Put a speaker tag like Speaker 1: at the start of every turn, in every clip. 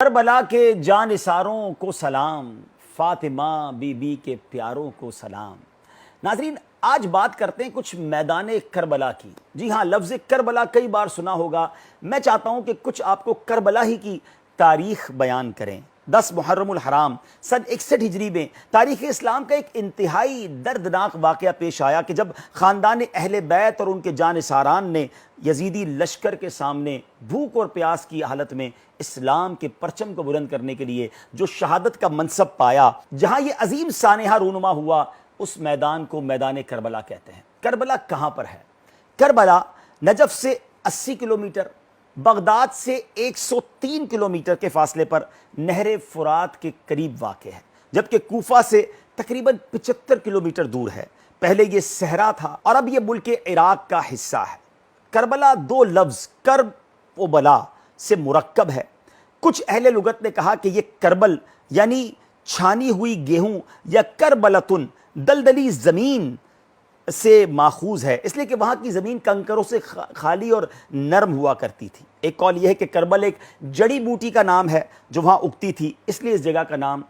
Speaker 1: کربلا کے جانثاروں کو سلام، فاطمہ بی بی کے پیاروں کو سلام۔ ناظرین، آج بات کرتے ہیں کچھ میدان کربلا کی۔ جی ہاں، لفظ کربلا کئی بار سنا ہوگا۔ میں چاہتا ہوں کہ کچھ آپ کو کربلا ہی کی تاریخ بیان کریں۔ 10 محرم الحرام سن 61 ہجری میں تاریخ اسلام کا ایک انتہائی دردناک واقعہ پیش آیا کہ جب خاندان اہل بیت اور ان کے جانثاران نے یزیدی لشکر کے سامنے بھوک اور پیاس کی حالت میں اسلام کے پرچم کو بلند کرنے کے لیے جو شہادت کا منصب پایا، جہاں یہ عظیم سانحہ رونما ہوا، اس میدان کو میدان کربلا کہتے ہیں۔ کربلا کہاں پر ہے؟ کربلا نجف سے 80 کلومیٹر، بغداد سے 103 کلومیٹر کے فاصلے پر نہر فرات کے قریب واقع ہے، جبکہ کوفہ سے تقریباً 75 کلومیٹر دور ہے۔ پہلے یہ صحرا تھا اور اب یہ ملک عراق کا حصہ ہے۔ کربلا 2 لفظ کرب و بلا سے مرکب ہے۔ کچھ اہل لغت نے کہا کہ یہ کربل یعنی چھانی ہوئی گیہوں یا کربلتن دلدلی زمین سے ماخوذ ہے، اس لیے کہ وہاں کی زمین کنکروں سے خالی اور نرم ہوا کرتی تھی۔ ایک قول یہ ہے کہ کربل ایک جڑی بوٹی کا نام ہے جو وہاں اگتی تھی، اس لیے اس جگہ کا نام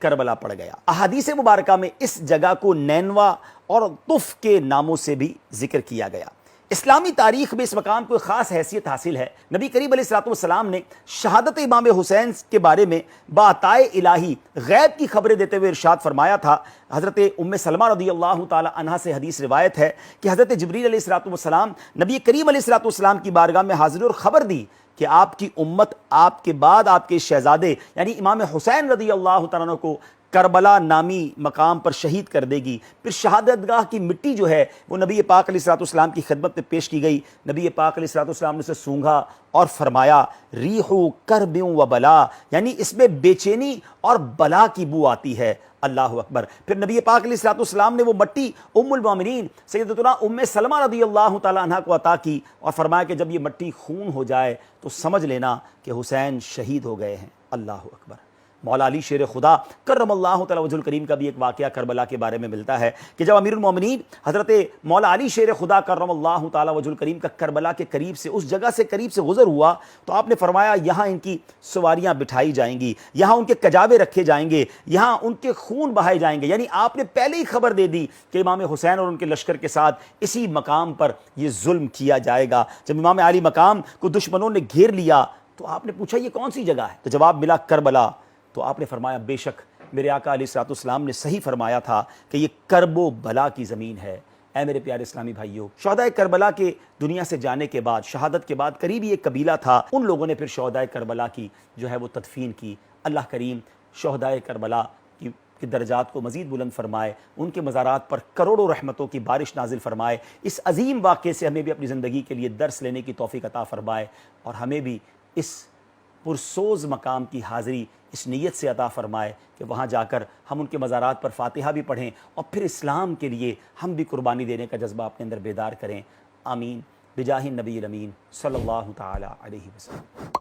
Speaker 1: کربلا پڑ گیا۔ احادیث مبارکہ میں اس جگہ کو نینوا اور طف کے ناموں سے بھی ذکر کیا گیا۔ اسلامی تاریخ میں اس مقام کو ایک خاص حیثیت حاصل ہے۔ نبی کریم علیہ السلام نے شہادت امام حسین کے بارے میں بعطائے الہی غیب کی خبریں دیتے ہوئے ارشاد فرمایا تھا۔ حضرت ام سلمہ رضی اللہ تعالی عنہا سے حدیث روایت ہے کہ حضرت جبریل علیہ السلام نبی کریم علیہ السلام کی بارگاہ میں حاضر اور خبر دی کہ آپ کی امت آپ کے بعد آپ کے شہزادے یعنی امام حسین رضی اللہ تعالیٰ عنہ کو کربلا نامی مقام پر شہید کر دے گی۔ پھر شہادت گاہ کی مٹی جو ہے وہ نبی پاک علیہ السلام کی خدمت میں پیش کی گئی۔ نبی پاک علیہ السلام نے اسے سونگھا اور فرمایا ریحو کرب و بلا، یعنی اس میں بے چینی اور بلا کی بو آتی ہے۔ اللہ اکبر۔ پھر نبی پاک علیہ السلام نے وہ مٹی ام المومنین سیدتنا ام سلمہ رضی اللہ تعالی عنہا کو عطا کی اور فرمایا کہ جب یہ مٹی خون ہو جائے تو سمجھ لینا کہ حسین شہید ہو گئے ہیں۔ اللہ اکبر۔ مولا علی شیر خدا کرم اللہ تعالی وجہ الکریم کا بھی ایک واقعہ کربلا کے بارے میں ملتا ہے کہ جب امیر المومنین حضرت مولا علی شیر خدا کرم اللہ تعالی وجہ الکریم کا کربلا کے قریب سے اس جگہ سے قریب سے گزر ہوا تو آپ نے فرمایا یہاں ان کی سواریاں بٹھائی جائیں گی، یہاں ان کے کجاوے رکھے جائیں گے، یہاں ان کے خون بہائے جائیں گے۔ یعنی آپ نے پہلے ہی خبر دے دی کہ امام حسین اور ان کے لشکر کے ساتھ اسی مقام پر یہ ظلم کیا جائے گا۔ جب امام علی مقام کو دشمنوں نے گھیر لیا تو آپ نے پوچھا یہ کون سی جگہ ہے؟ تو جواب ملا کربلا۔ تو آپ نے فرمایا بے شک میرے آقا علیہ السلام نے صحیح فرمایا تھا کہ یہ کرب و بلا کی زمین ہے۔ اے میرے پیارے اسلامی بھائیوں، شہدائے کربلا کے دنیا سے جانے کے بعد، شہادت کے بعد قریبی ایک قبیلہ تھا، ان لوگوں نے پھر شہدائے کربلا کی جو ہے وہ تدفین کی۔ اللہ کریم شہدائے کربلا کی درجات کو مزید بلند فرمائے، ان کے مزارات پر کروڑوں رحمتوں کی بارش نازل فرمائے۔ اس عظیم واقعے سے ہمیں بھی اپنی زندگی کے لیے درس لینے کی توفیق عطا فرمائے اور ہمیں بھی اس پرسوز مقام کی حاضری اس نیت سے عطا فرمائے کہ وہاں جا کر ہم ان کے مزارات پر فاتحہ بھی پڑھیں اور پھر اسلام کے لیے ہم بھی قربانی دینے کا جذبہ اپنے اندر بیدار کریں۔ آمین بجاہ النبی الامین صلی اللہ تعالی علیہ وسلم۔